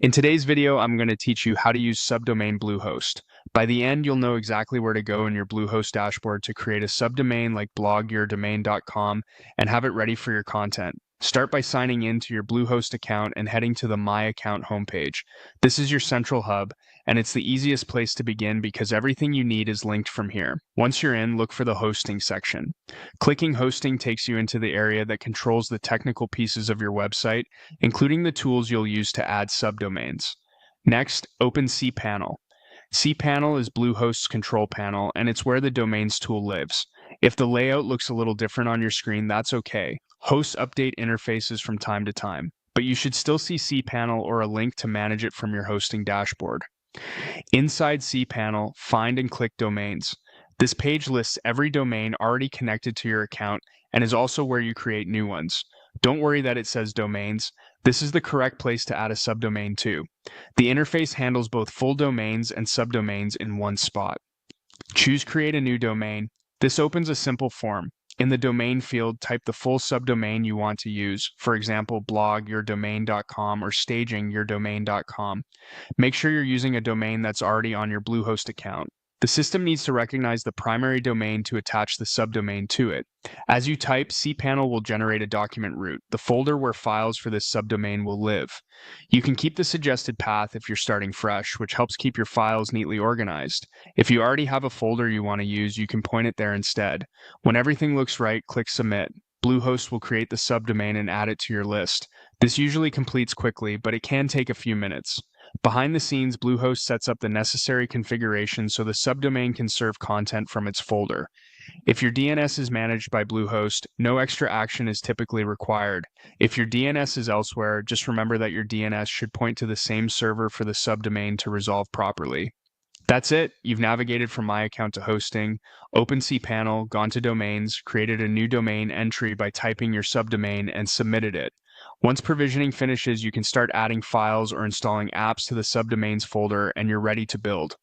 In today's video, I'm going to teach you how to use Subdomain Bluehost. By the end, you'll know exactly where to go in your Bluehost dashboard to create a subdomain like blogyourdomain.com and have it ready for your content. Start by signing in to your Bluehost account and heading to the My Account homepage. This is your central hub, and it's the easiest place to begin because everything you need is linked from here. Once you're in, look for the Hosting section. Clicking Hosting takes you into the area that controls the technical pieces of your website, including the tools you'll use to add subdomains. Next, open cPanel. cPanel is Bluehost's control panel, and it's where the domains tool lives. If the layout looks a little different on your screen, that's okay. Hosts update interfaces from time to time, but you should still see cPanel or a link to manage it from your hosting dashboard. Inside cPanel, find and click Domains. This page lists every domain already connected to your account and is also where you create new ones. Don't worry that it says domains. This is the correct place to add a subdomain to. The interface handles both full domains and subdomains in one spot. Choose Create a New Domain. This opens a simple form. In the domain field, type the full subdomain you want to use, for example, blogyourdomain.com or stagingyourdomain.com. Make sure you're using a domain that's already on your Bluehost account. The system needs to recognize the primary domain to attach the subdomain to it. As you type, cPanel will generate a document root, the folder where files for this subdomain will live. You can keep the suggested path if you're starting fresh, which helps keep your files neatly organized. If you already have a folder you want to use, you can point it there instead. When everything looks right, click Submit. Bluehost will create the subdomain and add it to your list. This usually completes quickly, but it can take a few minutes. Behind the scenes, Bluehost sets up the necessary configuration so the subdomain can serve content from its folder. If your DNS is managed by Bluehost, no extra action is typically required. If your DNS is elsewhere, just remember that your DNS should point to the same server for the subdomain to resolve properly. That's it. You've navigated from My Account to hosting, opened cPanel, gone to domains, created a new domain entry by typing your subdomain, and submitted it. Once provisioning finishes, you can start adding files or installing apps to the subdomains folder, and you're ready to build.